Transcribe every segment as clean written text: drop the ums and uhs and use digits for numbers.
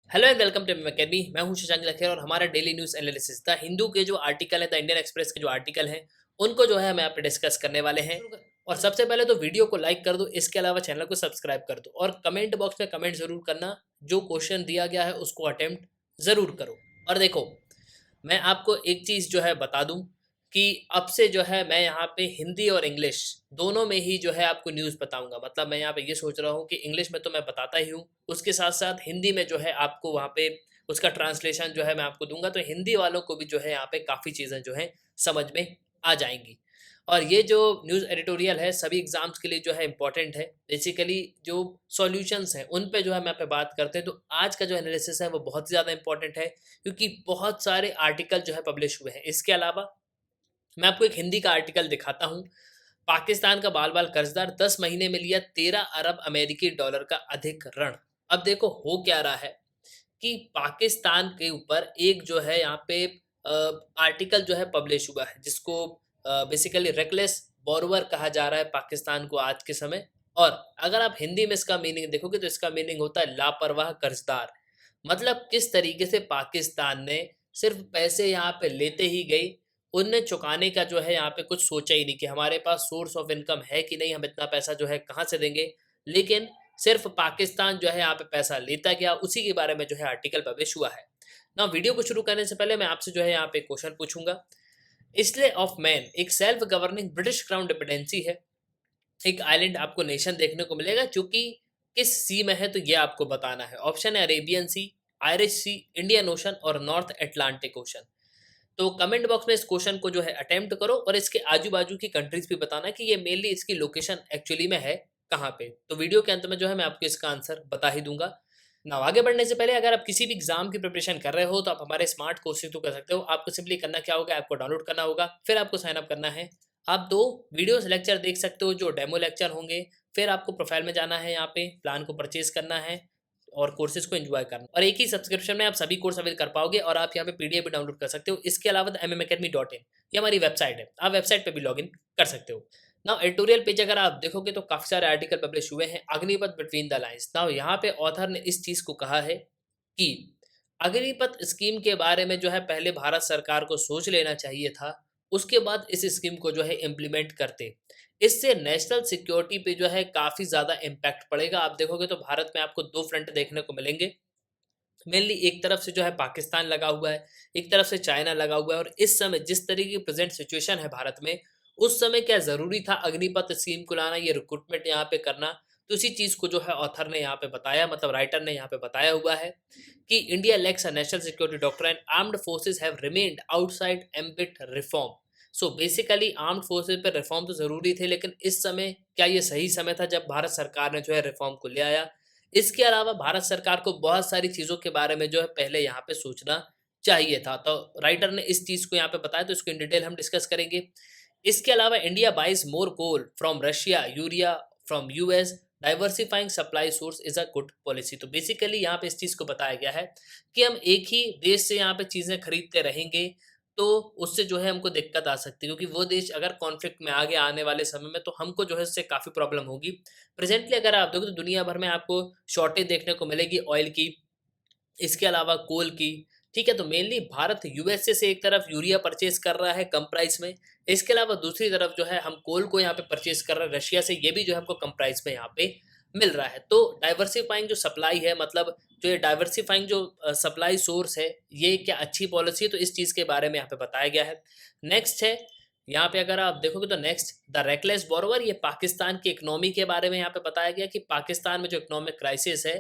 Hello and welcome to academy. मैं हूं शशांक लखेर और हमारा daily news analysis the Hindu के जो आर्टिकल है, द इंडियन एक्सप्रेस के जो आर्टिकल हैं, उनको जो है हम यहाँ पे डिस्कस करने वाले हैं। और सबसे पहले तो वीडियो को लाइक कर दो, इसके अलावा चैनल को सब्सक्राइब कर दो और कमेंट बॉक्स में कमेंट जरूर करना। जो क्वेश्चन दिया गया है उसको अटेम्प्ट जरूर करो। और देखो, मैं आपको एक चीज़ जो है बता दूं कि अब से जो है मैं यहाँ पे हिंदी और इंग्लिश दोनों में ही जो है आपको न्यूज़ बताऊंगा। मतलब मैं यहाँ पे ये सोच रहा हूँ कि इंग्लिश में तो मैं बताता ही हूँ, उसके साथ साथ हिंदी में जो है आपको वहाँ पे उसका ट्रांसलेशन जो है मैं आपको दूंगा, तो हिंदी वालों को भी जो है यहाँ पे काफ़ी चीज़ें जो है समझ में आ जाएंगी। और ये जो न्यूज़ एडिटोरियल है सभी एग्जाम्स के लिए जो है इंपॉर्टेंट है। बेसिकली जो सॉल्यूशंस हैं उन पे जो है हम यहाँ पे बात करते हैं। तो आज का जो एनालिसिस है वो बहुत ही ज़्यादा इंपॉर्टेंट है, क्योंकि बहुत सारे आर्टिकल जो है पब्लिश हुए हैं। इसके अलावा मैं आपको एक हिंदी का आर्टिकल दिखाता हूँ। पाकिस्तान का बाल बाल कर्जदार 10 महीने में लिया 13 अरब अमेरिकी डॉलर का अधिक ऋण। अब देखो हो क्या रहा है कि पाकिस्तान के ऊपर एक जो है यहाँ पे आर्टिकल जो है पब्लिश हुआ है, जिसको बेसिकली रेकलेस बोरोवर कहा जा रहा है पाकिस्तान को आज के समय। और अगर आप हिंदी में इसका मीनिंग देखोगे तो इसका मीनिंग होता है लापरवाह कर्जदार। मतलब किस तरीके से पाकिस्तान ने सिर्फ पैसे यहाँ पे लेते ही गई, उनने चुकाने का जो है यहाँ पे कुछ सोचा ही नहीं कि हमारे पास सोर्स ऑफ इनकम है कि नहीं, हम इतना पैसा जो है कहाँ से देंगे। लेकिन सिर्फ पाकिस्तान जो है यहाँ पे पैसा लेता गया, उसी के बारे में जो है आर्टिकल पब्लिश हुआ है ना। वीडियो को शुरू करने से पहले मैं आपसे जो है यहाँ पे क्वेश्चन पूछूंगा। इसले ऑफ मैन एक self governing British crown dependency है। एक आइलैंड आपको नेशन देखने को मिलेगा जो कि किस सी में है, तो ये आपको बताना है। ऑप्शन है अरेबियन सी, आयरिश सी, इंडियन ओशन और नॉर्थ अटलांटिक ओशन। तो कमेंट बॉक्स में इस क्वेश्चन को जो है अटेम्प्ट करो और इसके आजू बाजू की कंट्रीज भी बताना कि ये मेनली इसकी लोकेशन एक्चुअली में है कहाँ पे। तो वीडियो के अंत में जो है मैं आपको इसका आंसर बता ही दूंगा ना। आगे बढ़ने से पहले अगर आप किसी भी एग्जाम की प्रिपरेशन कर रहे हो तो आप हमारे स्मार्ट कोर्सेज तो कर सकते हो। आपको सिंपली करना क्या होगा, आपको डाउनलोड करना होगा, फिर आपको साइन अप करना है। आप दो वीडियोस लेक्चर देख सकते हो जो डेमो लेक्चर होंगे। फिर आपको प्रोफाइल में जाना है, यहाँ पे प्लान को परचेज करना है और कोर्सेज को एंजॉय करना। और एक ही सब्सक्रिप्शन में आप सभी कोर्स अवेल कर पाओगे और आप यहाँ पे पीडीएफ भी डाउनलोड कर सकते हो। इसके अलावा mmacademy.in ये हमारी वेबसाइट है, आप वेबसाइट पे भी लॉगिन कर सकते हो। नाउ एडिटोरियल पेज अगर आप देखोगे तो काफी सारे आर्टिकल पब्लिश हुए हैं। Agnipath between the lines. Now यहाँ पे ऑथर ने इस चीज को कहा है कि अग्निपथ स्कीम के बारे में जो है पहले भारत सरकार को सोच लेना चाहिए था, उसके बाद इस स्कीम को जो है इम्प्लीमेंट करते। इससे नेशनल सिक्योरिटी पे जो है काफी ज्यादा इम्पैक्ट पड़ेगा। आप देखोगे तो भारत में आपको दो फ्रंट देखने को मिलेंगे। मेनली एक तरफ से जो है पाकिस्तान लगा हुआ है, एक तरफ से चाइना लगा हुआ है। और इस समय जिस तरीके की प्रेजेंट सिचुएशन है भारत में, उस समय क्या जरूरी था अग्निपथ स्कीम को लाना, ये रिक्रूटमेंट यहाँ पे करना। तो इसी चीज को जो है ऑथर ने यहाँ पे बताया, मतलब राइटर ने यहाँ पे बताया हुआ है कि India lakhs a national security doctrine, armed forces have remained outside ambit reform. So basically armed forces पे रिफॉर्म तो जरूरी थे, लेकिन इस समय क्या ये सही समय था जब भारत सरकार ने जो है रिफॉर्म को ले आया। इसके अलावा भारत सरकार को बहुत सारी चीज़ों के बारे में जो है पहले यहाँ पे सोचना चाहिए था। तो राइटर ने इस चीज़ को यहाँ पे बताया, तो इसको इन डिटेल हम डिस्कस करेंगे। इसके अलावा India buys more coal from Russia, urea from US, diversifying supply source is a good policy. तो बेसिकली यहाँ पे इस चीज़ को बताया गया है कि हम एक ही देश से यहाँ पे चीज़ें खरीदते रहेंगे तो उससे जो है हमको दिक्कत आ सकती है, क्योंकि वो देश अगर कॉन्फ्लिक्ट में आगे आने वाले समय में तो हमको जो है उससे काफ़ी प्रॉब्लम होगी। प्रेजेंटली अगर आप देखो तो दुनिया भर में आपको शॉर्टेज देखने को मिलेगी ऑयल की, इसके अलावा कोल की। ठीक है, तो मेनली भारत यूएसए से एक तरफ यूरिया परचेज कर रहा है कम प्राइस में, इसके अलावा दूसरी तरफ जो है हम कोल को यहाँ पे परचेज कर रहे हैं रशिया से, ये भी जो है हमको कम प्राइस में यहाँ पे मिल रहा है। तो डाइवर्सिफाइंग जो सप्लाई है, मतलब जो ये डाइवर्सिफाइंग जो सप्लाई सोर्स है, ये क्या अच्छी पॉलिसी है, तो इस चीज़ के बारे में यहाँ पे बताया गया है। नेक्स्ट है यहाँ पे अगर आप देखोगे तो नेक्स्ट द रेकलेस बोरोवर, ये पाकिस्तान की इकोनॉमी के बारे में यहाँ पे बताया गया कि पाकिस्तान में जो इकोनॉमिक क्राइसिस है,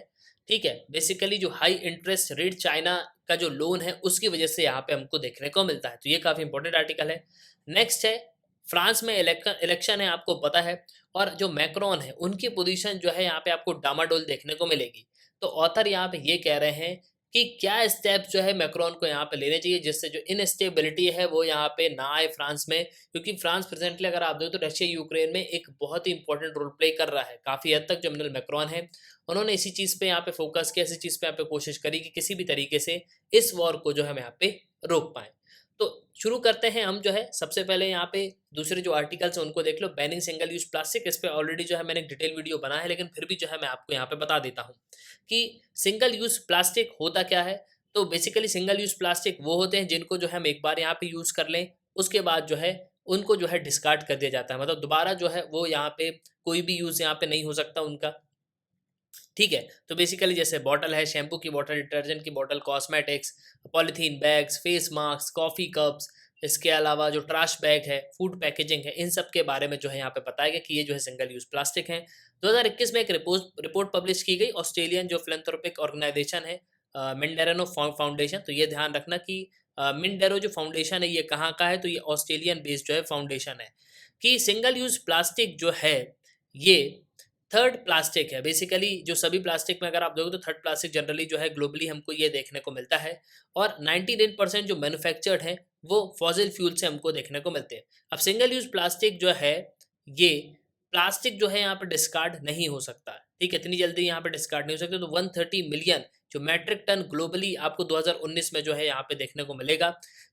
ठीक है, बेसिकली जो हाई इंटरेस्ट रेट चाइना का जो लोन है उसकी वजह से यहाँ पे हमको देखने को मिलता है। तो ये काफ़ी इंपॉर्टेंट आर्टिकल है। नेक्स्ट है फ्रांस में इलेक्शन है, आपको पता है, और जो मैक्रोन है उनकी पोजीशन जो है यहाँ पे आपको डामाडोल देखने को मिलेगी। तो ऑथर यहाँ पे ये कह रहे हैं कि क्या स्टेप्स जो है मैक्रोन को यहाँ पे लेने चाहिए जिससे जो इनस्टेबिलिटी है वो यहाँ पे ना आए फ्रांस में। क्योंकि फ्रांस प्रेजेंटली अगर आप देखो तो रशिया यूक्रेन में एक बहुत ही इंपॉर्टेंट रोल प्ले कर रहा है काफ़ी हद तक। जो मिनल मैक्रोन है उन्होंने इसी चीज़ पे यहाँ पे फोकस किया, इसी चीज़ पे यहाँ पे कोशिश करी कि किसी भी तरीके से इस वॉर को जो है हम यहाँ पे रोक पाएँ। तो शुरू करते हैं हम जो है सबसे पहले यहाँ पे दूसरे जो आर्टिकल्स हैं उनको देख लो। बैनिंग सिंगल यूज प्लास्टिक, इस पे ऑलरेडी जो है मैंने एक डिटेल वीडियो बना है, लेकिन फिर भी जो है मैं आपको यहाँ पे बता देता हूँ कि सिंगल यूज प्लास्टिक होता क्या है। तो बेसिकली सिंगल यूज प्लास्टिक वो होते हैं जिनको जो है हम एक बार यहाँ पे यूज कर लें, उसके बाद जो है उनको जो है डिस्कार्ड कर दिया जाता है, मतलब दोबारा जो है वो यहाँ पे कोई भी यूज यहाँ पे नहीं हो सकता उनका। ठीक है, तो बेसिकली जैसे बॉटल है, शैम्पू की बॉटल, डिटर्जेंट की bottle, cosmetics, polythene bags, face mask, coffee cups, इसके अलावा जो ट्रैश बैग है, फूड पैकेजिंग है, इन सब के बारे में जो है यहाँ पे बताया गया कि ये जो है सिंगल यूज़ प्लास्टिक हैं। 2021 में एक रिपोर्ट पब्लिश की गई ऑस्ट्रेलियन जो फिलैंथ्रोपिक ऑर्गेनाइजेशन है मिंडेरेनो फाउंडेशन। तो ये ध्यान रखना कि मिंडेरो जो फाउंडेशन है ये कहाँ का है, तो ये ऑस्ट्रेलियन बेस्ड जो है फाउंडेशन है। कि सिंगल यूज़ प्लास्टिक जो है ये थर्ड प्लास्टिक है। बेसिकली जो सभी प्लास्टिक में अगर आप देखो तो थर्ड प्लास्टिक जनरली जो है ग्लोबली हमको ये देखने को मिलता है, और 99% जो मैन्युफैक्चर्ड है वो फॉसिल फ्यूल से हमको देखने को मिलते हैं। अब सिंगल यूज प्लास्टिक जो है ये प्लास्टिक जो है यहाँ पे डिस्कार्ड नहीं हो सकता, ठीक है, इतनी जल्दी यहाँ पे डिस्कार्ड नहीं हो सकते। तो 130 मिलियन जो मैट्रिक टन ग्लोबली आपको 2019 में जो है यहाँ पे देखने को मिलेगा।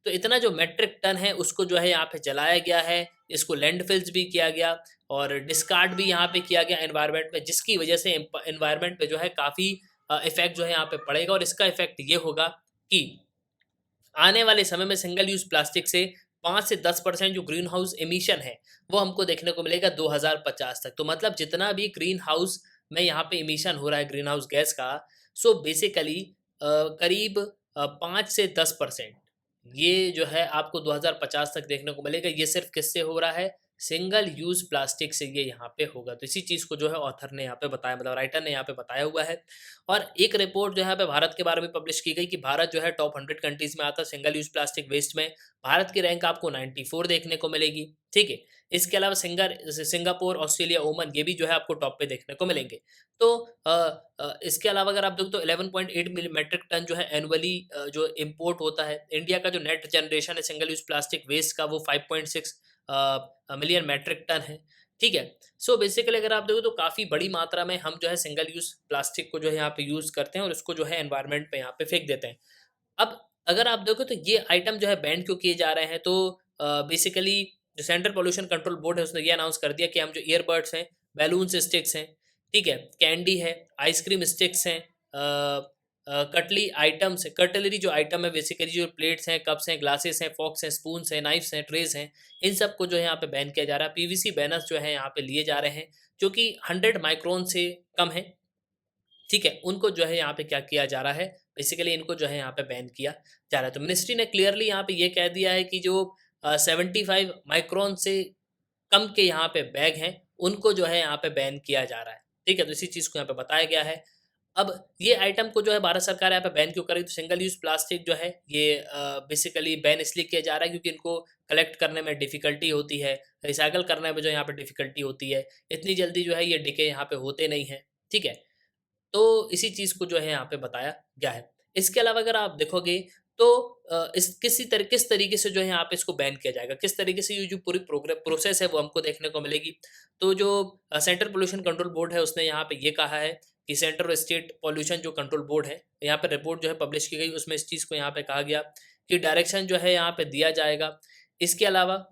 तो इतना जो मैट्रिक टन है उसको जो है यहाँ पे जलाया गया है, इसको लैंडफिल्स भी किया गया और डिस्कार्ड भी यहाँ पे किया गया एनवायरनमेंट में, जिसकी वजह से एनवायरनमेंट पे जो है काफ़ी इफेक्ट जो है यहाँ पे पड़ेगा। और इसका इफेक्ट ये होगा कि आने वाले समय में सिंगल यूज प्लास्टिक से 5 से 10% जो ग्रीन हाउस एमिशन है वो हमको देखने को मिलेगा 2050 तक। तो मतलब जितना भी ग्रीन हाउस में यहाँ पे एमिशन हो रहा है ग्रीन हाउस गैस का, सो बेसिकली करीब 5 से 10% ये जो है आपको 2050 तक देखने को मिलेगा। ये सिर्फ किससे हो रहा है? सिंगल यूज प्लास्टिक से ये यहाँ पे होगा। तो इसी चीज़ को जो है ऑथर ने यहाँ पे बताया, मतलब राइटर ने यहाँ पे बताया हुआ है। और एक रिपोर्ट जो है यहाँ पे भारत के बारे में पब्लिश की गई कि भारत जो है टॉप 100 कंट्रीज में आता है सिंगल यूज प्लास्टिक वेस्ट में। भारत की रैंक आपको 94 देखने को मिलेगी, ठीक है। इसके अलावा सिंगापुर, ऑस्ट्रेलिया, ओमान ये भी जो है आपको टॉप पे देखने को मिलेंगे। तो इसके अलावा अगर आप देखो तो 11.8 मिली मेट्रिक टन जो है एनुअली जो इम्पोर्ट होता है। इंडिया का जो नेट जनरेशन है सिंगल यूज प्लास्टिक वेस्ट का वो 5.6 मिलियन मैट्रिक टन है, ठीक है। सो बेसिकली अगर आप देखो तो काफ़ी बड़ी मात्रा में हम जो है सिंगल यूज़ प्लास्टिक को जो है यहाँ पे यूज़ करते हैं और उसको जो है एनवायरनमेंट पे यहाँ पे फेंक देते हैं। अब अगर आप देखो तो ये आइटम जो है बैन क्यों किए जा रहे हैं, तो बेसिकली जो सेंट्रल पोल्यूशन कंट्रोल बोर्ड है उसने ये अनाउंस कर दिया कि हम जो ईयरबड्स हैं, बैलून्स स्टिक्स हैं, ठीक है, कैंडी है, आइसक्रीम स्टिक्स हैं, कटली आइटम्स है, कटलरी जो आइटम है बेसिकली जो प्लेट्स हैं, कप्स हैं, ग्लासेस हैं, फॉक्स हैं, स्पून्स हैं, नाइफ्स हैं, ट्रेज हैं, इन सबको जो है यहाँ पे बैन किया जा रहा है। पीवीसी बैनर्स जो है यहाँ पे लिए जा रहे हैं जो कि 100 माइक्रोन से कम है, ठीक है, उनको जो है यहाँ पे क्या किया जा रहा है, बेसिकली इनको जो है यहाँ पे बैन किया जा रहा है। तो मिनिस्ट्री ने क्लियरली यहाँ पे ये कह दिया है कि जो 75 माइक्रोन से कम के यहाँ पे बैग हैं उनको जो है यहाँ पे बैन किया जा रहा है, ठीक है। तो इसी चीज़ को यहाँ पे बताया गया है। अब ये आइटम को जो है भारत सरकार यहाँ पे बैन क्यों करेगी, तो सिंगल यूज प्लास्टिक जो है ये बेसिकली बैन इसलिए किया जा रहा है क्योंकि इनको कलेक्ट करने में डिफ़िकल्टी होती है, रिसाइकल करने में जो यहाँ पे डिफ़िकल्टी होती है, इतनी जल्दी जो है ये डिके यहाँ पे होते नहीं हैं, ठीक है। तो इसी चीज़ को जो है यहाँ पे बताया गया है। इसके अलावा अगर आप देखोगे तो किस तरीके से जो है यहाँ पे इसको बैन किया जाएगा, किस तरीके से ये जो पूरी प्रोसेस है वो हमको देखने को मिलेगी। तो जो सेंट्रल पोल्यूशन कंट्रोल बोर्ड है उसने यहाँ पे ये कहा है कि सेंट्रल और स्टेट पॉल्यूशन जो कंट्रोल बोर्ड है, यहाँ पे रिपोर्ट जो है पब्लिश की गई उसमें इस चीज़ को यहाँ पे कहा गया कि डायरेक्शन जो है यहाँ पे दिया जाएगा। इसके अलावा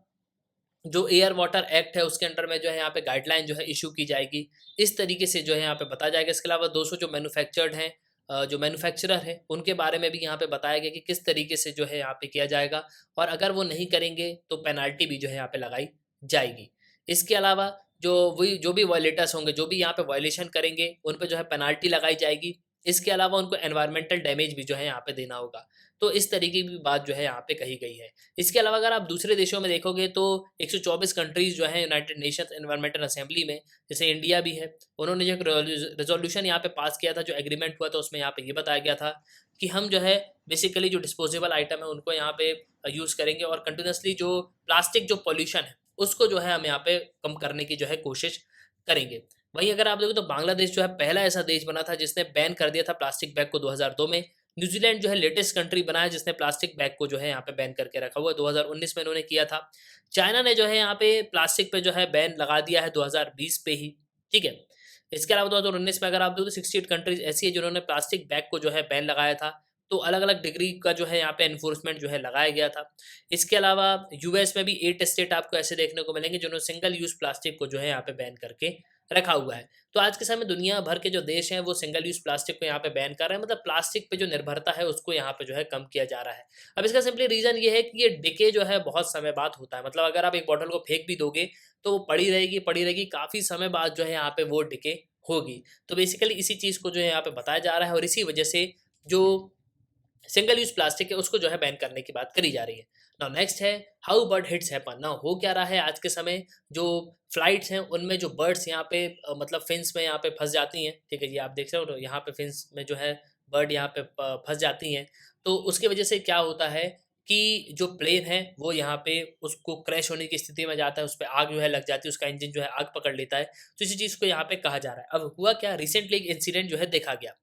जो एयर वाटर एक्ट है उसके अंडर में जो है यहाँ पे गाइडलाइन जो है इशू की जाएगी, इस तरीके से जो है यहाँ पे बताया जाएगा। इसके अलावा 200 जो मैन्युफैक्चर्ड हैं, जो मैन्युफैक्चरर है उनके बारे में भी यहाँ पे बताया गया कि किस तरीके से जो है यहाँ पे किया जाएगा, और अगर वो नहीं करेंगे तो पेनाल्टी भी जो है यहाँ पे लगाई जाएगी। इसके अलावा जो भी वायलेटर्स होंगे, जो भी यहाँ पे वायलेशन करेंगे उन पे जो है पेनाल्टी लगाई जाएगी। इसके अलावा उनको एनवायरमेंटल डैमेज भी जो है यहाँ पे देना होगा। तो इस तरीके की बात जो है यहाँ पे कही गई है। इसके अलावा अगर आप दूसरे देशों में देखोगे तो 124 कंट्रीज़ जो हैं यूनाइटेड नेशंस एनवायरमेंटल असेंबली में, जैसे इंडिया भी है, उन्होंने जो रेजोल्यूशन यहाँ पे पास किया था, जो एग्रीमेंट हुआ था उसमें यहाँ पे ये बताया गया था कि हम जो है बेसिकली जो डिस्पोजेबल आइटम है उनको यहाँ पे यूज़ करेंगे और कंटिन्यूसली जो प्लास्टिक जो पॉल्यूशन है उसको जो है हम यहाँ पे कम करने की जो है कोशिश करेंगे। वहीं अगर आप देखो तो बांग्लादेश जो है पहला ऐसा देश बना था जिसने बैन कर दिया था प्लास्टिक बैग को 2002 में। न्यूजीलैंड जो है लेटेस्ट कंट्री बना है जिसने प्लास्टिक बैग को जो है यहाँ पे बैन करके रखा हुआ है, 2019 में इन्होंने किया था। चाइना ने जो है यहाँ पे प्लास्टिक पे जो है बैन लगा दिया है 2020 पे ही, ठीक है। इसके अलावा 2019 में अगर आप देखो तो 68 कंट्रीज ऐसी है जिन्होंने प्लास्टिक बैग को जो है बैन लगाया था। तो अलग अलग डिग्री का जो है यहाँ पे एनफोर्समेंट जो है लगाया गया था। इसके अलावा यूएस में भी 8 स्टेट आपको ऐसे देखने को मिलेंगे जिन्होंने सिंगल यूज़ प्लास्टिक को जो है यहाँ पे बैन करके रखा हुआ है। तो आज के समय दुनिया भर के जो देश हैं वो सिंगल यूज़ प्लास्टिक को यहाँ पे बैन कर रहे हैं, मतलब प्लास्टिक पे जो निर्भरता है उसको यहाँ पे जो है कम किया जा रहा है। अब इसका सिंपली रीज़न ये है कि ये डिके जो है बहुत समय बाद होता है, मतलब अगर आप एक बॉटल को फेंक भी दोगे तो वो पड़ी रहेगी, काफ़ी समय बाद जो है यहाँ पे वो डिके होगी। तो बेसिकली इसी चीज़ को जो है यहाँ पे बताया जा रहा है और इसी वजह से जो सिंगल यूज प्लास्टिक है उसको जो है बैन करने की बात करी जा रही है। नाउ नेक्स्ट है how bird hits happen. Now हो क्या रहा है आज के समय, जो फ्लाइट्स हैं उनमें जो बर्ड्स यहाँ पे मतलब फिन्स में यहाँ पे फंस जाती हैं, ठीक है जी, आप देख सकते हो यहाँ पे फिन्स में जो है बर्ड यहाँ पे फंस जाती हैं। तो उसकी वजह से क्या होता है कि जो प्लेन है वो यहाँ पे उसको क्रैश होने की स्थिति में जाता है, उस पर आग जो है लग जाती है, उसका इंजन जो है आग पकड़ लेता है। तो इसी चीज़ को यहाँ पे कहा जा रहा है। अब हुआ क्या, रिसेंटली एक इंसिडेंट जो है देखा गया।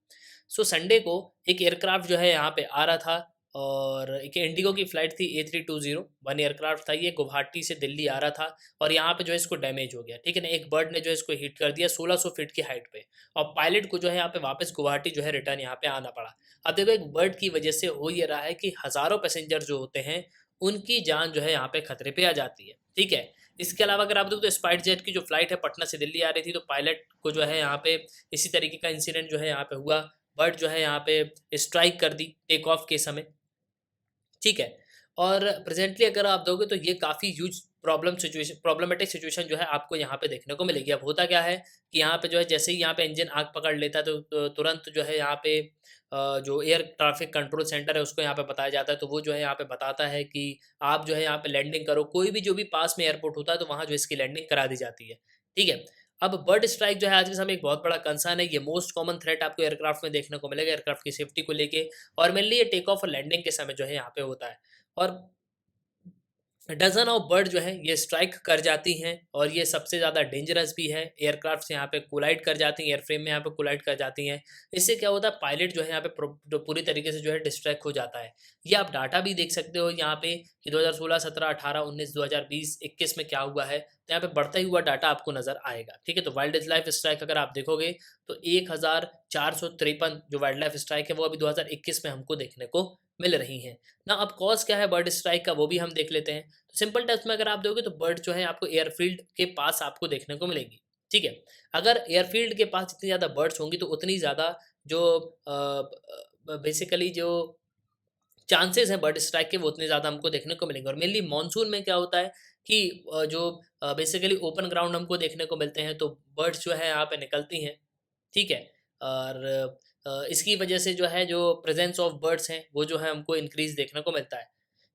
सो संडे को एक एयरक्राफ्ट जो है यहाँ पे आ रहा था और एक इंडिगो की फ़्लाइट थी A320, वन एयरक्राफ्ट था ये, गुवाहाटी से दिल्ली आ रहा था और यहाँ पे जो है इसको डैमेज हो गया, ठीक है ना। एक बर्ड ने जो है इसको हिट कर दिया 1600 फीट की हाइट पे और पायलट को जो है यहाँ पे वापस गुवाहाटी जो है रिटर्न यहाँ पे आना पड़ा। अब देखो एक बर्ड की वजह से हो ये रहा है कि हज़ारों पैसेंजर जो होते हैं उनकी जान जो है यहाँ पे खतरे पे आ जाती है, ठीक है। इसके अलावा अगर आप देखो तो स्पाइस जेट की जो फ्लाइट है पटना से दिल्ली आ रही थी, तो पायलट को जो है यहाँ पे इसी तरीके का इंसिडेंट जो है यहाँ पे हुआ। बर्ड जो है यहाँ पे स्ट्राइक कर दी टेक ऑफ के समय, ठीक है। और प्रेजेंटली अगर आप दोगे तो ये काफ़ी ह्यूज प्रॉब्लमेटिक सिचुएशन जो है आपको यहाँ पे देखने को मिलेगी। अब होता क्या है कि यहाँ पे जो है जैसे ही यहाँ पे इंजन आग पकड़ लेता है तो तुरंत जो है यहाँ पे जो एयर ट्रैफिक कंट्रोल सेंटर है उसको यहाँ पे बताया जाता है, तो वो जो है यहाँ पे बताता है कि आप जो है यहाँ पे लैंडिंग करो। कोई भी जो भी पास में एयरपोर्ट होता है तो वहाँ जो इसकी लैंडिंग करा दी जाती है, ठीक है। अब बर्ड स्ट्राइक जो है आज के समय एक बहुत बड़ा कंसर्न है। ये मोस्ट कॉमन थ्रेट आपको एयरक्राफ्ट में देखने को मिलेगा, एयरक्राफ्ट की सेफ्टी को लेके, और मेनली ये टेक ऑफ और लैंडिंग के समय जो है यहाँ पे होता है। और डज़न ऑफ बर्ड जो है ये स्ट्राइक कर जाती हैं और ये सबसे ज़्यादा डेंजरस भी है। एयरक्राफ्ट से यहाँ पे कोलाइड कर जाती हैं, एयरफ्रेम में यहाँ पे कोलाइड कर जाती हैं। इससे क्या होता है, पायलट जो है यहाँ पे पूरी तरीके से जो है डिस्ट्रैक्ट हो जाता है। ये आप डाटा भी देख सकते हो यहाँ पे कि 2016, 17, 18, 19, 2020, 21 में क्या हुआ है, तो यहाँ पे बढ़ता ही हुआ डाटा आपको नजर आएगा, ठीक है। तो वाइल्ड लाइफ स्ट्राइक अगर आप देखोगे तो 1453 जो वाइल्ड लाइफ स्ट्राइक है वो अभी 2021 में हमको देखने को मिल रही हैं ना। अब कॉज क्या है बर्ड स्ट्राइक का वो भी हम देख लेते हैं। तो सिंपल टर्म्स में अगर आप दोगे तो बर्ड जो है आपको एयरफील्ड के पास आपको देखने को मिलेंगी, ठीक है। अगर एयरफील्ड के पास जितनी ज़्यादा बर्ड्स होंगी तो उतनी ज़्यादा जो बेसिकली जो चांसेस हैं बर्ड स्ट्राइक के वो उतने ज़्यादा हमको देखने को मिलेंगे। और मेनली मानसून में क्या होता है कि जो बेसिकली ओपन ग्राउंड हमको देखने को मिलते हैं तो बर्ड्स जो है यहाँ पे निकलती हैं, ठीक है। और इसकी वजह से जो है जो प्रेजेंस ऑफ बर्ड्स हैं वो जो है हमको इंक्रीज देखने को मिलता है,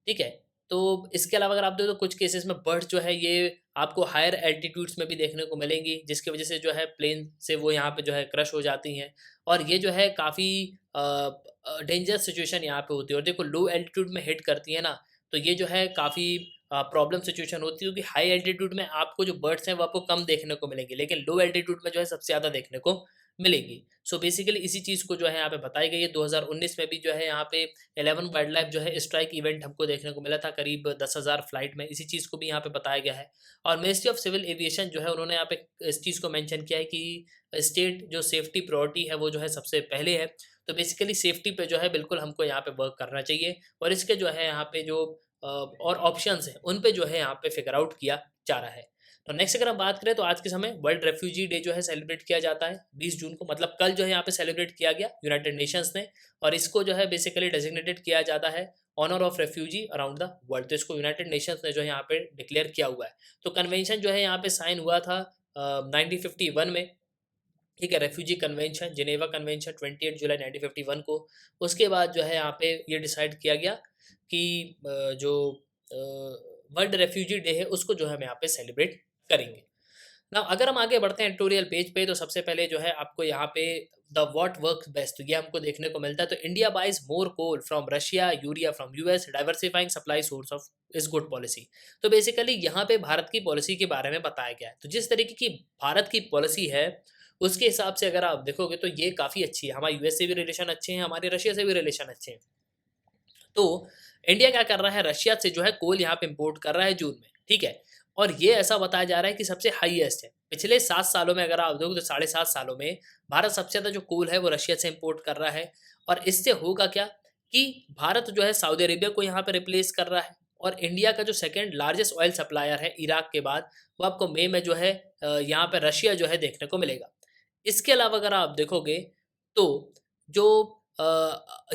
ठीक है। तो इसके अलावा अगर आप देखो तो कुछ केसेस में बर्ड्स जो है ये आपको हायर एल्टीट्यूड्स में भी देखने को मिलेंगी, जिसकी वजह से जो है प्लेन से वो यहाँ पे जो है क्रश हो जाती हैं और ये जो है काफ़ी डेंजरस सिचुएशन यहाँ पे होती है। और देखो लो एल्टीट्यूड में हिट करती है ना, तो ये जो है काफ़ी प्रॉब्लम सिचुएशन होती है, क्योंकि हाई एल्टीट्यूड में आपको जो बर्ड्स हैं वो आपको कम देखने को मिलेंगे, लेकिन लो एल्टीट्यूड में जो है सबसे ज़्यादा देखने को मिलेगी। सो बेसिकली इसी चीज़ को जो है यहाँ पे बताई गई है। 2019 में भी जो है यहाँ पे 11 वाइल्ड लाइफ जो है स्ट्राइक इवेंट हमको देखने को मिला था करीब 10,000 फ्लाइट में, इसी चीज़ को भी यहाँ पे बताया गया है। और मिनिस्ट्री ऑफ सिविल एविएशन जो है उन्होंने यहाँ पे इस चीज़ को मेंशन किया है कि स्टेट जो सेफ्टी प्रायोरिटी है वो जो है सबसे पहले है। तो बेसिकली सेफ्टी पे जो है बिल्कुल हमको यहाँ पे वर्क करना चाहिए और इसके जो है यहाँ पे जो और ऑप्शंस हैं उन पे जो है यहाँ पे फिगर आउट किया जा रहा है। तो नेक्स्ट अगर हम बात करें तो आज के समय वर्ल्ड रेफ्यूजी डे जो है सेलिब्रेट किया जाता है 20 जून को, मतलब कल जो है यहाँ पे सेलिब्रेट किया गया यूनाइटेड नेशंस ने, और इसको जो है बेसिकली डेजिग्नेटेड किया जाता है honour of refugee around the world. तो इसको यूनाइटेड नेशंस ने जो है यहाँ पे डिक्लेयर किया हुआ है। तो कन्वेंशन जो है यहाँ पे साइन हुआ था 1951 में, ठीक है, रेफ्यूजी कन्वेंशन, जिनेवा कन्वेंशन 28 जुलाई 1951 को। उसके बाद जो है यहाँ पे ये डिसाइड किया गया कि जो वर्ल्ड रेफ्यूजी डे है उसको जो है हम यहाँ पे सेलिब्रेट करेंगे ना। अगर हम आगे बढ़ते हैं एडिटोरियल पेज पे तो सबसे पहले जो है आपको यहाँ पे द व्हाट वर्क्स बेस्ट, तो ये हमको देखने को मिलता है। तो India buys more coal from Russia, urea from US, diversifying supply source of is good policy. तो बेसिकली यहाँ पे भारत की पॉलिसी के बारे में बताया गया है। तो जिस तरीके की भारत की पॉलिसी है उसके हिसाब से अगर आप देखोगे तो ये काफ़ी अच्छी है। हमारे यूएस से भी रिलेशन अच्छे हैं, हमारे रशिया से भी रिलेशन अच्छे हैं। तो इंडिया क्या कर रहा है, रशिया से जो है कोल यहाँ पे इंपोर्ट कर रहा है जून में, ठीक है। और ये ऐसा बताया जा रहा है कि सबसे हाईएस्ट है पिछले 7 सालों में। अगर आप देखोगे तो 7.5 सालों में भारत सबसे ज़्यादा जो कोल है वो रशिया से इंपोर्ट कर रहा है। और इससे होगा क्या कि भारत जो है सऊदी अरेबिया को यहाँ पे रिप्लेस कर रहा है, और इंडिया का जो सेकंड लार्जेस्ट ऑयल सप्लायर है इराक के बाद, वो आपको मई में जो है यहाँ पे रशिया जो है देखने को मिलेगा। इसके अलावा अगर आप देखोगे तो जो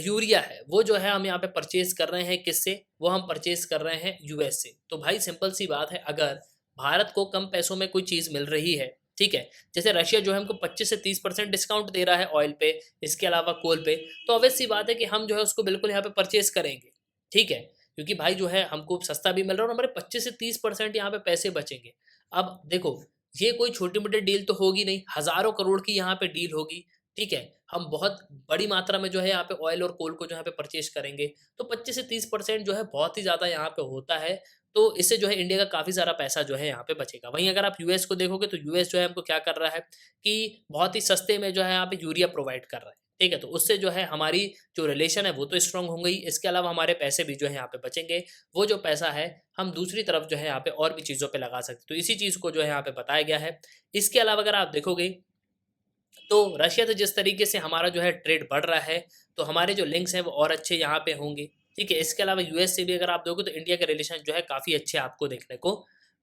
यूरिया है वो जो है हम यहाँ पे परचेज कर रहे हैं किससे? वो हम परचेज कर रहे हैं यूएस से। तो भाई सिंपल सी बात है, अगर भारत को कम पैसों में कोई चीज़ मिल रही है, ठीक है, जैसे रशिया जो है हमको 25 से 30% डिस्काउंट दे रहा है ऑयल पे, इसके अलावा कोल पे, तो ऑब्वियस सी बात है कि हम जो है उसको बिल्कुल यहाँ पे परचेज करेंगे, ठीक है, क्योंकि भाई जो है हमको सस्ता भी मिल रहा है और हमारे 25 से 30% यहाँ पे पैसे बचेंगे। अब देखो, ये कोई छोटी मोटी डील तो होगी नहीं, हजारों करोड़ की यहाँ पे डील होगी, ठीक है, हम बहुत बड़ी मात्रा में जो है यहाँ पे ऑयल और कोल को जो यहाँ पे परचेज करेंगे, तो 25 से 30% जो है बहुत ही ज़्यादा यहाँ पे होता है। तो इससे जो है इंडिया का काफ़ी सारा पैसा जो है यहाँ पे बचेगा। वहीं अगर आप यूएस को देखोगे तो यूएस जो है हमको क्या कर रहा है कि बहुत ही सस्ते में जो है यहाँ पे यूरिया प्रोवाइड कर रहा है, ठीक है, तो उससे जो है हमारी जो रिलेशन है वो तो स्ट्रांग हो गई, इसके अलावा हमारे पैसे भी जो है यहाँ पे बचेंगे। वो जो पैसा है हम दूसरी तरफ जो है यहाँ पे और भी चीज़ों पे लगा सकते हैं, तो इसी चीज़ को जो है यहाँ पे बताया गया है। इसके अलावा अगर आप देखोगे तो रशिया से जिस तरीके से हमारा जो है ट्रेड बढ़ रहा है, तो हमारे जो लिंक्स हैं वो और अच्छे यहाँ पे होंगे, ठीक है। इसके अलावा यूएस से भी अगर आप दोगे तो इंडिया के रिलेशन जो है काफ़ी अच्छे आपको देखने को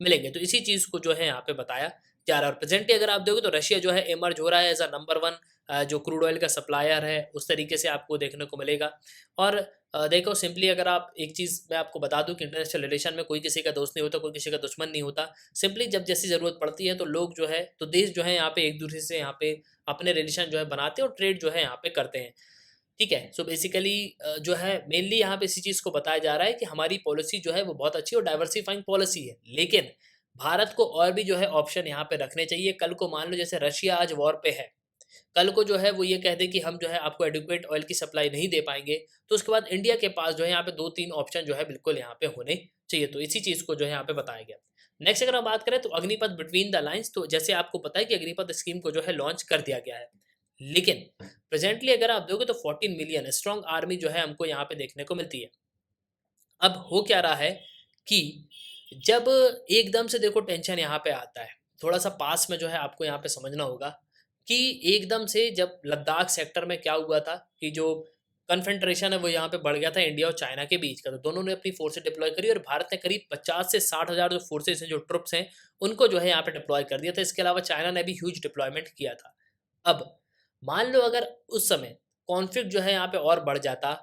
मिलेंगे। तो इसी चीज़ को जो है यहाँ पे बताया जा रहा है, और प्रेजेंटली अगर आप दोगे तो रशिया जो है इमर्ज हो रहा है एज अ नंबर 1 जो क्रूड ऑयल का सप्लायर है, उस तरीके से आपको देखने को मिलेगा। और देखो सिंपली अगर आप एक चीज़ मैं आपको बता दूं कि इंटरनेशनल रिलेशन में कोई किसी का दोस्त नहीं होता, कोई किसी का दुश्मन नहीं होता। सिंपली जब जैसी ज़रूरत पड़ती है तो लोग जो है, तो देश जो है यहाँ पे एक दूसरे से यहाँ पे अपने रिलेशन जो है बनाते हैं और ट्रेड जो है यहाँ पे करते हैं, ठीक है। सो बेसिकली जो है मेनली यहाँ पे इसी चीज़ को बताया जा रहा है कि हमारी पॉलिसी जो है वो बहुत अच्छी और डाइवर्सिफाइंग पॉलिसी है, लेकिन भारत को और भी जो है ऑप्शन यहाँ पे रखने चाहिए। कल को मान लो जैसे रशिया आज वॉर पे है, कल को जो है वो ये कह दे कि हम जो है आपको एडिक्वेट ऑयल की सप्लाई नहीं दे पाएंगे, तो उसके बाद इंडिया के पास जो है यहाँ पे 2-3 ऑप्शन जो है बिल्कुल यहाँ पे होने चाहिए। तो इसी चीज़ को जो है यहाँ पे बताया गया। नेक्स्ट अगर हम बात करें तो अग्निपथ बिटवीन द लाइन्स, तो जैसे आपको पता है कि अग्निपथ स्कीम को जो है लॉन्च कर दिया गया है, लेकिन प्रेजेंटली अगर आप दोगे तो 14 मिलियन स्ट्रॉन्ग आर्मी जो है हमको यहाँ पे देखने को मिलती है। अब हो क्या रहा है कि जब एकदम से देखो टेंशन यहाँ पे आता है, थोड़ा सा पास में जो है आपको यहाँ पे समझना होगा कि एकदम से जब लद्दाख सेक्टर में क्या हुआ था कि जो कन्फेंट्रेशन है वो यहाँ पे बढ़ गया था इंडिया और चाइना के बीच का, तो दोनों ने अपनी फोर्सेज डिप्लॉय करी और भारत ने करीब 50 से 60 हज़ार जो फोर्सेज हैं, जो ट्रुप्स हैं, उनको जो है यहाँ पे डिप्लॉय कर दिया था। इसके अलावा चाइना ने भी ह्यूज डिप्लॉयमेंट किया था। अब मान लो अगर उस समय कॉन्फ्लिक्ट जो है यहाँ पे और बढ़ जाता,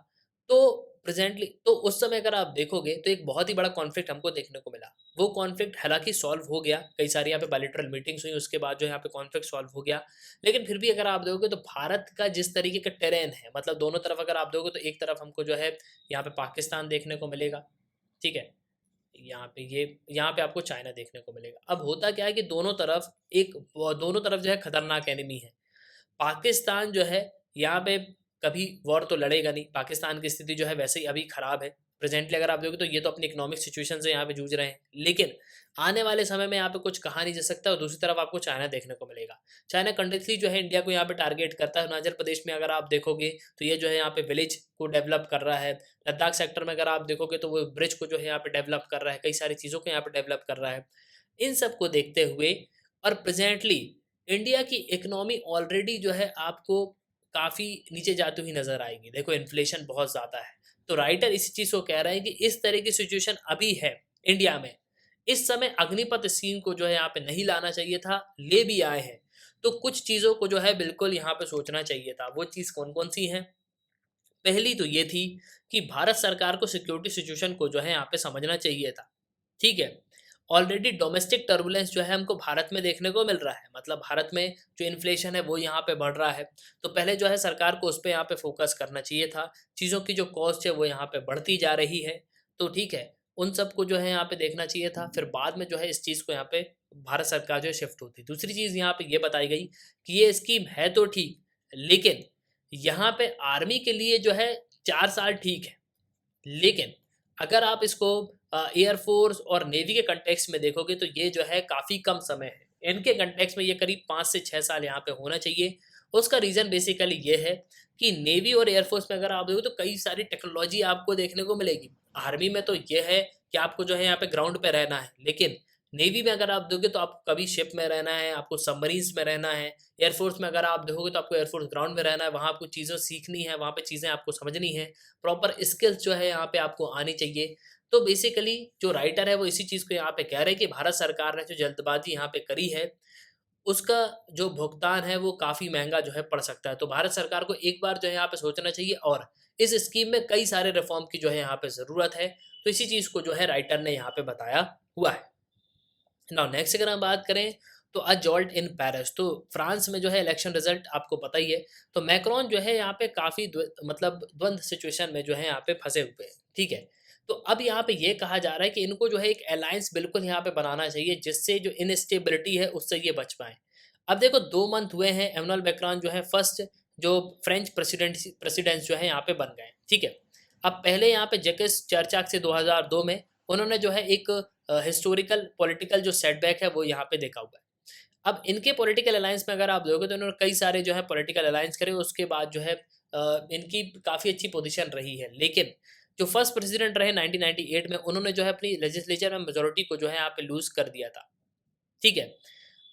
तो प्रेजेंटली तो उस समय अगर आप देखोगे तो एक बहुत ही बड़ा कॉन्फ्लिक्ट हमको देखने को मिला। वो कॉन्फ्लिक्ट हालांकि सॉल्व हो गया, कई सारी यहाँ पे बायलैटरल मीटिंग्स हुई, उसके बाद जो यहाँ पे कॉन्फ्लिक्ट सॉल्व हो गया, लेकिन फिर भी अगर आप देखोगे तो भारत का जिस तरीके का टेरेन है, मतलब दोनों तरफ अगर आप देखोगे तो एक तरफ हमको जो है यहाँ पे पाकिस्तान देखने को मिलेगा, ठीक है, यहाँ पे आपको चाइना देखने को मिलेगा। अब होता क्या है कि दोनों तरफ जो है खतरनाक एनिमी है। पाकिस्तान जो है यहाँ पे कभी वॉर तो लड़ेगा नहीं, पाकिस्तान की स्थिति जो है वैसे ही अभी खराब है। प्रेजेंटली अगर आप देखोगे तो ये तो अपनी इकोनॉमिक सिचुएशन से यहाँ पे जूझ रहे हैं, लेकिन आने वाले समय में यहाँ पे कुछ कहा नहीं जा सकता। और दूसरी तरफ आपको चाइना देखने को मिलेगा। चाइना कंटिन्यूसली जो है इंडिया को यहाँ पे टारगेट करता है। अरुणाचल प्रदेश में अगर आप देखोगे तो ये जो है यहाँ पे विलेज को डेवलप कर रहा है। लद्दाख सेक्टर में अगर आप देखोगे तो वो ब्रिज को जो है यहाँ पे डेवलप कर रहा है, कई सारी चीज़ों को यहाँ पे डेवलप कर रहा है। इन सब को देखते हुए और प्रेजेंटली इंडिया की इकोनॉमी ऑलरेडी जो है आपको काफ़ी नीचे जाती हुई नज़र आएगी। देखो इन्फ्लेशन बहुत ज़्यादा है, तो राइटर इसी चीज़ को कह रहे हैं कि इस तरह की सिचुएशन अभी है इंडिया में, इस समय अग्निपथ स्कीम को जो है यहाँ पे नहीं लाना चाहिए था, ले भी आए हैं तो कुछ चीज़ों को जो है बिल्कुल यहाँ पे सोचना चाहिए था। वो चीज़ कौन कौन सी हैं? पहली तो ये थी कि भारत सरकार को सिक्योरिटी सिचुएशन को जो है यहाँ पे समझना चाहिए था, ठीक है। ऑलरेडी डोमेस्टिक टर्बुलेंस जो है हमको भारत में देखने को मिल रहा है, मतलब भारत में जो इन्फ्लेशन है वो यहाँ पे बढ़ रहा है, तो पहले जो है सरकार को उस पर यहाँ पे फोकस करना चाहिए था। चीज़ों की जो कॉस्ट है वो यहाँ पे बढ़ती जा रही है, तो ठीक है, उन सबको जो है यहाँ पे देखना चाहिए था। फिर बाद में जो है इस चीज़ को यहाँ पे भारत सरकार जो है शिफ्ट होती। दूसरी चीज़ यहाँ पे ये बताई गई कि ये स्कीम है तो ठीक, लेकिन यहाँ पे आर्मी के लिए जो है 4 साल ठीक है, लेकिन अगर आप इसको एयरफोर्स और नेवी के कंटेक्स्ट में देखोगे तो ये जो है काफ़ी कम समय है। इनके कंटेक्स्ट में ये करीब 5 से 6 साल यहाँ पे होना चाहिए। उसका रीज़न बेसिकली ये है कि नेवी और एयरफोर्स में अगर आप देखो तो कई सारी टेक्नोलॉजी आपको देखने को मिलेगी। आर्मी में तो ये है कि आपको जो है यहाँ पे ग्राउंड पे रहना है, लेकिन नेवी में अगर आप दोगे तो आपको कभी शिप में रहना है, आपको सबमरीन्स में रहना है। एयरफोर्स में अगर आप देखोगे तो आपको एयरफोर्स ग्राउंड में रहना है, वहाँ आपको चीज़ें सीखनी है, वहाँ पे चीज़ें आपको समझनी है, प्रॉपर स्किल्स जो है यहाँ पे आपको आनी चाहिए। तो बेसिकली जो राइटर है वो इसी चीज़ को यहाँ पे कह रहे हैं कि भारत सरकार ने जो जल्दबाजी यहाँ पे करी है, उसका जो भुगतान है वो काफ़ी महँगा जो है पड़ सकता है। तो भारत सरकार को एक बार जो है यहाँ पे सोचना चाहिए और इस स्कीम में कई सारे रिफ़ॉर्म की जो है यहाँ पे ज़रूरत है। तो इसी चीज़ को जो है राइटर ने यहाँ पे बताया हुआ है। नाउ नेक्स्ट अगर हम बात करें तो अ जॉल्ट इन पेरिस, तो फ्रांस में जो है इलेक्शन रिजल्ट आपको पता ही है। तो मैक्रोन जो है यहाँ पे काफ़ी मतलब द्वंद सिचुएशन में जो है यहाँ पे फंसे हुए हैं, ठीक है। तो अब यहाँ पे ये कहा जा रहा है कि इनको जो है एक अलायंस बिल्कुल यहाँ पे बनाना चाहिए जिससे जो इनस्टेबिलिटी है उससे ये बच पाए। अब देखो 2 मंथ हुए हैं, एमनुअल मैक्रोन जो है फर्स्ट जो फ्रेंच प्रेसिडेंट जो है यहाँ पे बन गए, ठीक है। अब पहले यहाँ पे जैकस चर्चाक से 2002 में उन्होंने जो है एक हिस्टोरिकल पॉलिटिकल जो सेटबैक है वो यहाँ पे देखा हुआ है। अब इनके पॉलिटिकल अलायंस में अगर आप देखोगे तो इन्होंने कई सारे जो है पॉलिटिकल अलायंस करे, उसके बाद जो है इनकी काफ़ी अच्छी पोजीशन रही है। लेकिन जो फर्स्ट प्रेसिडेंट रहे 1998 में, उन्होंने जो है अपनी लेजिस्लेचर में मेजोरिटी को जो है यहाँ पे लूज़ कर दिया था, ठीक है।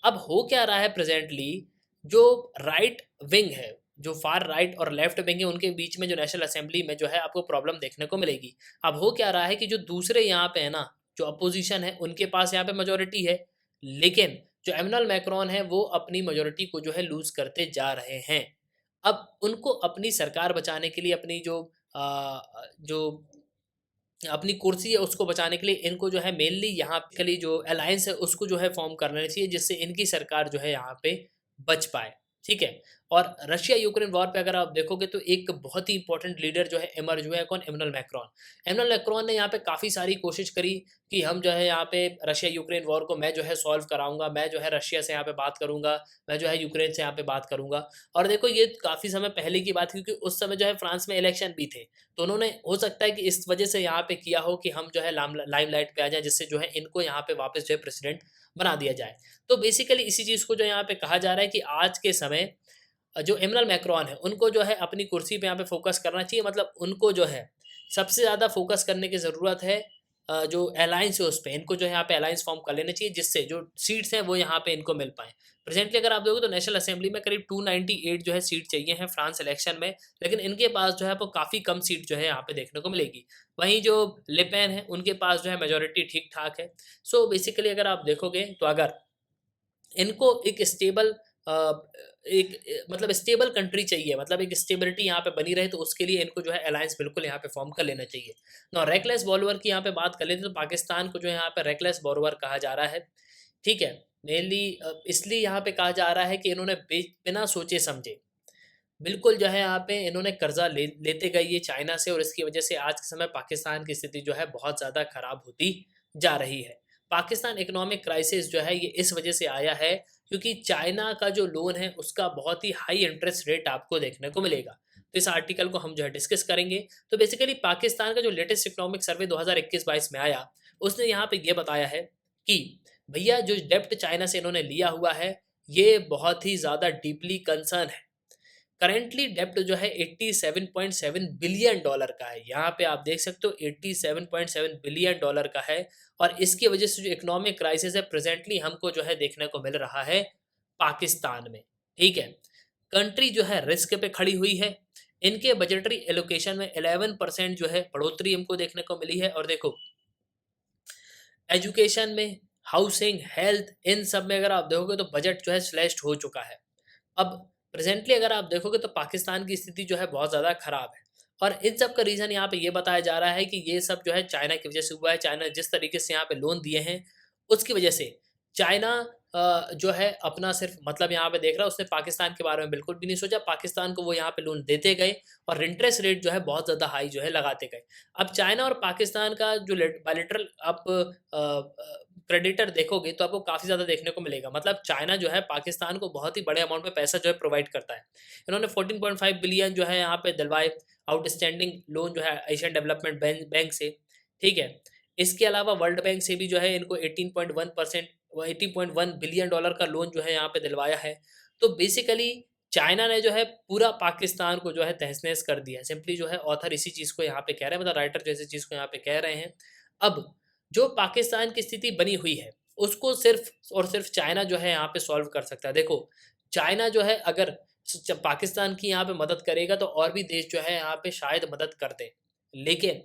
अब हो क्या रहा है प्रेजेंटली, जो राइट विंग है, जो फार राइट और लेफ्ट विंग है, उनके बीच में जो नेशनल असेंबली में जो है आपको प्रॉब्लम देखने को मिलेगी। अब हो क्या रहा है कि जो दूसरे यहाँ पे है ना, जो अपोजिशन है उनके पास यहाँ पे मेजोरिटी है, लेकिन जो एमनुअल मैक्रोन है वो अपनी मेजोरिटी को जो है लूज करते जा रहे हैं। अब उनको अपनी सरकार बचाने के लिए अपनी जो अपनी कुर्सी है उसको बचाने के लिए इनको जो है मेनली यहाँ के लिए जो अलायंस है उसको जो है फॉर्म कर लेना चाहिए जिससे इनकी सरकार जो है यहाँ पे बच पाए, ठीक है। और रशिया यूक्रेन वॉर पे अगर आप देखोगे तो एक बहुत ही इंपॉर्टेंट लीडर जो है इमर्ज हुआ है, कौन? एमनुअल मैक्रोन। एमनुअल मैक्रोन ने यहाँ पे काफ़ी सारी कोशिश करी कि हम जो है यहाँ पे रशिया यूक्रेन वॉर को मैं जो है सॉल्व कराऊंगा, मैं जो है रशिया से यहाँ पे बात करूंगा, मैं जो है यूक्रेन से यहाँ पे बात करूंगा। और देखो ये काफ़ी समय पहले की बात, क्योंकि उस समय जो है फ्रांस में इलेक्शन भी थे, तो उन्होंने हो सकता है कि इस वजह से यहाँ पे किया हो कि हम जो है लाइमलाइट पे आ जाए, जिससे जो है इनको यहाँ पे वापस जो है प्रेसिडेंट बना दिया जाए। तो बेसिकली इसी चीज़ को जो यहाँ पे कहा जा रहा है कि आज के समय जो इमरान मैक्रोन है उनको जो है अपनी कुर्सी पे यहाँ पे फोकस करना चाहिए, मतलब उनको जो है सबसे ज़्यादा फोकस करने की ज़रूरत है। जो अलायंस है उस पे इनको जो है यहाँ पे अलायंस फॉर्म कर लेना चाहिए जिससे जो सीट्स हैं वो यहाँ पे इनको मिल पाएँ। प्रेजेंटली अगर आप देखोगे तो नेशनल असेंबली में करीब 298 जो है सीट चाहिए हैं फ्रांस इलेक्शन में, लेकिन इनके पास जो है वो काफ़ी कम सीट जो है यहाँ पे देखने को मिलेगी। वहीं जो लेपेन है उनके पास जो है मेजोरिटी ठीक ठाक है। सो बेसिकली अगर आप देखोगे तो अगर इनको एक स्टेबल मतलब स्टेबल कंट्री चाहिए, मतलब एक स्टेबिलिटी यहाँ पे बनी रहे, तो उसके लिए इनको जो है अलायंस बिल्कुल यहाँ पे फॉर्म कर लेना चाहिए। ना रेकलेस बॉलोवर की यहाँ पे बात कर लेते तो पाकिस्तान को जो है यहाँ पे रेकलेस बॉलोवर कहा जा रहा है, ठीक है। मेनली इसलिए यहाँ पे कहा जा रहा है कि इन्होंने बिना सोचे समझे बिल्कुल जो है यहाँ पे इन्होंने कर्जा लेते गए ये चाइना से, और इसकी वजह से आज के समय पाकिस्तान की स्थिति जो है बहुत ज़्यादा खराब होती जा रही है। पाकिस्तान इकोनॉमिक क्राइसिस जो है ये इस वजह से आया है क्योंकि चाइना का जो लोन है उसका बहुत ही हाई इंटरेस्ट रेट आपको देखने को मिलेगा। तो इस आर्टिकल को हम जो है डिस्कस करेंगे। तो बेसिकली पाकिस्तान का जो लेटेस्ट इकोनॉमिक सर्वे 2021-22 में आया, उसने यहाँ पे ये बताया है कि भैया जो डेप्ट चाइना से इन्होंने लिया हुआ है ये बहुत ही ज़्यादा डीपली कंसर्न है। करेंटली डेप्ट जो है 87.7 बिलियन डॉलर का है। यहाँ पे आप देख सकते हो 87.7 बिलियन डॉलर का है, और इसकी वजह से जो इकोनॉमिक क्राइसिस है प्रेजेंटली हमको जो है देखने को मिल रहा है पाकिस्तान में, ठीक है। कंट्री जो है रिस्क पे खड़ी हुई है। इनके बजटरी एलोकेशन में 11% जो है बढ़ोतरी हमको देखने को मिली है। और देखो एजुकेशन में, हाउसिंग, हेल्थ, इन सब में अगर आप देखोगे तो बजट जो है स्लेश्ड हो चुका है। अब प्रेजेंटली अगर आप देखोगे तो पाकिस्तान की स्थिति जो है बहुत ज़्यादा खराब है, और इन सब का रीज़न यहाँ पे ये बताया जा रहा है कि ये सब जो है चाइना की वजह से हुआ है। चाइना जिस तरीके से यहाँ पे लोन दिए हैं उसकी वजह से चाइना जो है अपना सिर्फ मतलब यहाँ पे देख रहा है, उसने पाकिस्तान के बारे में बिल्कुल भी नहीं सोचा। पाकिस्तान को वो यहाँ पे लोन देते गए और इंटरेस्ट रेट जो है बहुत ज़्यादा हाई जो है लगाते गए। अब चाइना और पाकिस्तान का जो बायलैटरल आप क्रेडिटर देखोगे तो आपको काफ़ी ज़्यादा देखने को मिलेगा। मतलब चाइना जो है पाकिस्तान को बहुत ही बड़े अमाउंट में पैसा जो है प्रोवाइड करता है। इन्होंने 14.5 बिलियन जो है यहाँ पे दिलवाए आउटस्टैंडिंग लोन जो है एशियन डेवलपमेंट बैंक से, ठीक है। इसके अलावा वर्ल्ड बैंक से भी जो है इनको 18.1 बिलियन डॉलर का लोन जो है यहाँ पे दिलवाया है। तो बेसिकली चाइना ने जो है पूरा पाकिस्तान को जो है तहस-नहस कर दिया है। सिंपली जो है ऑथर इसी चीज़ को यहाँ पे कह रहे हैं, मतलब राइटर जो इसी चीज़ को यहाँ पे कह रहे हैं। अब जो पाकिस्तान की स्थिति बनी हुई है, उसको सिर्फ और सिर्फ चाइना जो है यहाँ पे सॉल्व कर सकता है। देखो, चाइना जो है अगर पाकिस्तान की यहाँ पे मदद करेगा तो और भी देश जो है यहाँ पे शायद मदद कर दें, लेकिन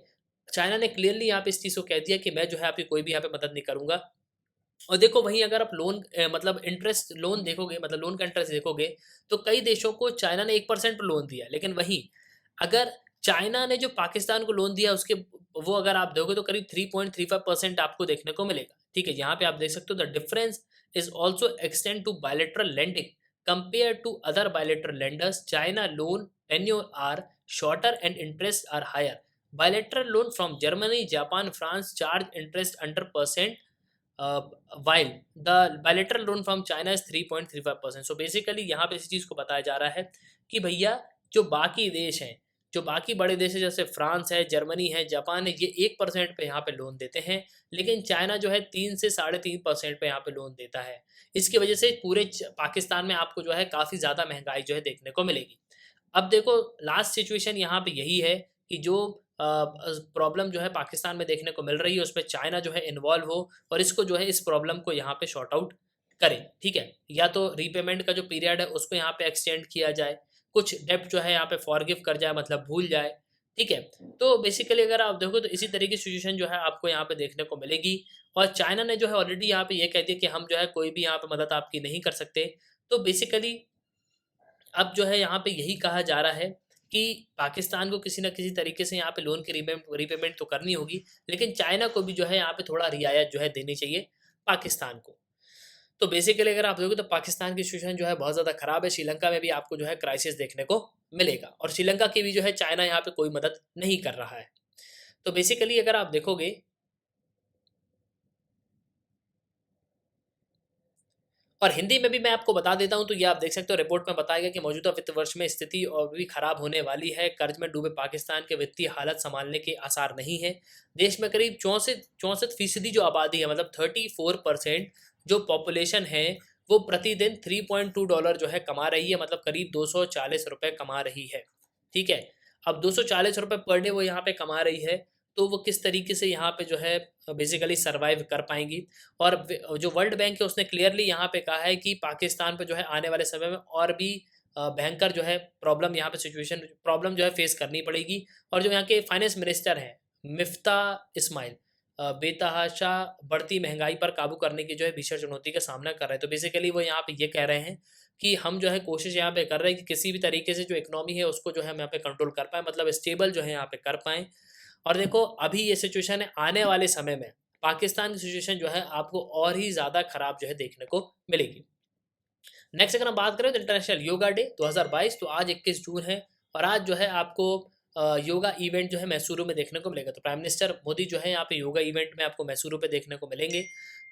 चाइना ने क्लियरली यहाँ पे इस चीज़ को कह दिया कि मैं जो है आपकी कोई भी यहाँ पे मदद नहीं करूंगा। और देखो वहीं अगर आप लोन मतलब इंटरेस्ट लोन देखोगे, मतलब लोन का इंटरेस्ट देखोगे, तो कई देशों को चाइना ने 1% लोन दिया, लेकिन वहीं अगर चाइना ने जो पाकिस्तान को लोन दिया उसके वो अगर आप देखोगे तो करीब 3.35% आपको देखने को मिलेगा। ठीक है, यहाँ पे आप देख सकते हो the difference is also extend to bilateral lending compare to other bilateral lenders. China loan tenure are shorter and interest are higher. Bilateral loan from Germany, Japan, France charge interest under percent, while the bilateral loan from China is 3.35%. So basically यहाँ पे इस चीज़ को बताया जा रहा है कि भैया जो बाकी देश हैं, जो बाकी बड़े देश हैं जैसे फ्रांस है, जर्मनी है, जापान है, ये 1% पे यहाँ पे लोन देते हैं, लेकिन चाइना जो है 3 से 3.5% पे यहाँ पे लोन देता है। इसकी वजह से पूरे पाकिस्तान में आपको जो है काफ़ी ज़्यादा महंगाई जो है देखने को मिलेगी। अब देखो लास्ट सिचुएशन यहाँ पे यही है कि जो प्रॉब्लम जो है पाकिस्तान में देखने को मिल रही है उसमें चाइना जो है इन्वॉल्व हो और इसको जो है इस प्रॉब्लम को यहाँ पे शॉर्ट आउट करे। ठीक है, या तो रीपेमेंट का जो पीरियड है उसको यहाँ पे एक्सटेंड किया जाए, कुछ डेप्ट जो है यहाँ पे फॉरगिव कर जाए, मतलब भूल जाए। ठीक है, तो बेसिकली अगर आप देखो तो इसी तरीके की सिचुएशन जो है आपको यहाँ पे देखने को मिलेगी। और चाइना ने जो है ऑलरेडी यहाँ पे ये कह दिया कि हम जो है कोई भी यहाँ पे मदद आपकी नहीं कर सकते। तो बेसिकली अब जो है यहाँ पे यही कहा जा रहा है कि पाकिस्तान को किसी न किसी तरीके से यहाँ पे लोन की रीपेमेंट तो करनी होगी, लेकिन चाइना को भी जो है यहाँ पे थोड़ा रियायत जो है देनी चाहिए पाकिस्तान को। तो बेसिकली अगर आप देखोगे तो पाकिस्तान की सिचुएशन जो है बहुत ज़्यादा खराब है। श्रीलंका में भी आपको जो है क्राइसिस देखने को मिलेगा और श्रीलंका की भी जो है चाइना यहाँ पे कोई मदद नहीं कर रहा है। तो बेसिकली अगर आप देखोगे और हिंदी में भी मैं आपको बता देता हूं, तो ये आप देख सकते हो रिपोर्ट में बताया गया कि मौजूदा वित्त वर्ष में स्थिति और भी खराब होने वाली है। कर्ज में डूबे पाकिस्तान के वित्तीय हालत संभालने के आसार नहीं है। देश में करीब 64% जो आबादी है, मतलब 34% जो पॉपुलेशन है, वो प्रतिदिन $3.2 जो है कमा रही है, मतलब करीब 240 रुपये कमा रही है। ठीक है, अब 240 रुपये पर डे वो यहाँ पे कमा रही है, तो वो किस तरीके से यहाँ पे जो है बेसिकली सर्वाइव कर पाएंगी। और जो वर्ल्ड बैंक है उसने क्लियरली यहाँ पे कहा है कि पाकिस्तान पे जो है आने वाले समय में और भी भयंकर जो है प्रॉब्लम यहाँ पे सिचुएशन प्रॉब्लम जो है फेस करनी पड़ेगी। और जो यहाँ के फाइनेंस मिनिस्टर हैं मिफ्ता इस्माइल, बेतहाशा बढ़ती महंगाई पर काबू करने की जो है भीषण चुनौती का सामना कर रहे हैं। तो बेसिकली वो यहाँ पे ये कह रहे हैं कि हम जो है कोशिश यहाँ पे कर रहे हैं कि किसी भी तरीके से जो इकोनॉमी है उसको जो है हम यहाँ पे कंट्रोल कर पाएँ, मतलब स्टेबल जो है यहाँ पे कर पाएँ। और देखो अभी ये सिचुएशन है, आने वाले समय में पाकिस्तान की सिचुएशन जो है आपको और ही ज़्यादा खराब जो है देखने को मिलेगी। नेक्स्ट अगर हम बात करें तो इंटरनेशनल योगा डे 2022, तो आज 21 जून है और आज जो है आपको योगा इवेंट जो है मैसूरू में देखने को मिलेगा। तो प्राइम मिनिस्टर मोदी जो है यहाँ पे योगा इवेंट में आपको मैसूरू पे देखने को मिलेंगे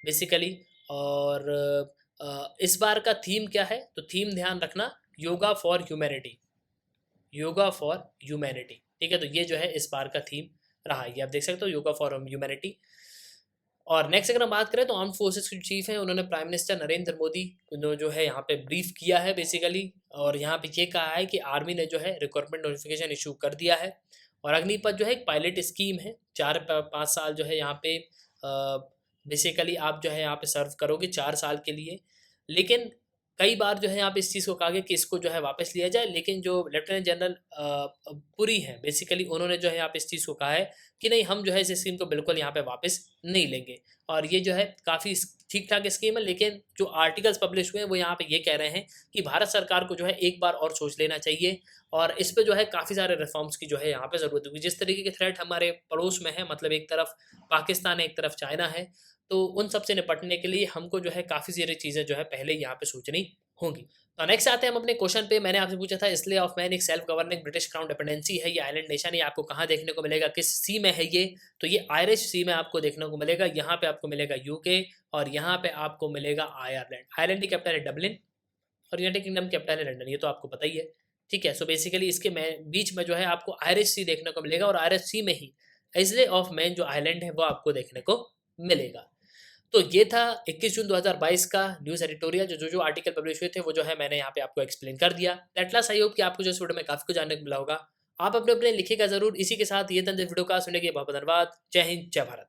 बेसिकली। और इस बार का थीम क्या है, तो थीम ध्यान रखना, yoga for humanity, yoga for humanity. ठीक है, तो ये जो है इस बार का थीम रहा है, ये आप देख सकते हो, योगा फॉर ह्यूमैनिटी। और नेक्स्ट अगर हम बात करें तो आर्म फोर्सेस के चीफ हैं, उन्होंने प्राइम मिनिस्टर नरेंद्र मोदी को जो है यहाँ पे ब्रीफ किया है बेसिकली। और यहाँ पे ये कहा है कि आर्मी ने जो है रिक्रूटमेंट नोटिफिकेशन इशू कर दिया है। और अग्निपथ जो है एक पायलट स्कीम है, 4-5 साल जो है यहाँ पे बेसिकली आप जो है यहाँ पे सर्व करोगे 4 साल के लिए। लेकिन कई बार जो है यहाँ पे इस चीज़ को कहा गया कि इसको जो है वापस लिया जाए, लेकिन जो लेफ्टिनेंट जनरल पुरी हैं बेसिकली उन्होंने जो है यहाँ पे इस चीज़ को कहा है कि नहीं, हम जो है इस स्कीम को बिल्कुल यहाँ पे वापस नहीं लेंगे। और ये जो है काफ़ी ठीक ठाक स्कीम है, लेकिन जो आर्टिकल्स पब्लिश हुए हैं वो यहाँ पे ये कह रहे हैं कि भारत सरकार को जो है एक बार और सोच लेना चाहिए और इस पे जो है काफ़ी सारे रिफॉर्म्स की जो है यहाँ पे ज़रूरत होगी। जिस तरीके के थ्रेट हमारे पड़ोस में है, मतलब एक तरफ पाकिस्तान है एक तरफ चाइना है, तो उन सब से निपटने के लिए हमको जो है काफ़ी सारी चीज़ें जो है पहले यहाँ पे सोचनी होंगी। तो नेक्स्ट आते हैं हम अपने क्वेश्चन पे। मैंने आपसे पूछा था इसले ऑफ मैन एक self governing British crown dependency है, ये आइलैंड नेशन है, आपको कहाँ देखने को मिलेगा, किस सी में है ये, तो ये आयरिश सी में आपको देखने को मिलेगा। यहाँ पे आपको मिलेगा यूके और यहाँ पे आपको मिलेगा आयरलैंड। आयरलैंड की कैपिटल है डबलिन और यूनाइटेड किंगडम की कैपिटल है लंदन, ये तो आपको पता ही है। ठीक है, सो बेसिकली इसके बीच में जो है आपको आयरिश सी देखने को मिलेगा और आयरिश सी में ही इसले ऑफ मैन जो आइलैंड है वो आपको देखने को मिलेगा। तो ये था 21 जून 2022 का न्यूज़ एडिटोरियल। जो आर्टिकल पब्लिश हुए थे वो जो है मैंने यहाँ पे आपको एक्सप्लेन कर दिया। एट लास्ट आई होप कि आपको जो इस वीडियो में काफ़ी कुछ जानने को मिला होगा। आप अपने अपने लिखेगा जरूर। इसी के साथ ये तंज वीडियो का सुनने के लिए बहुत बहुत धन्यवाद। जय हिंद, जय भारत।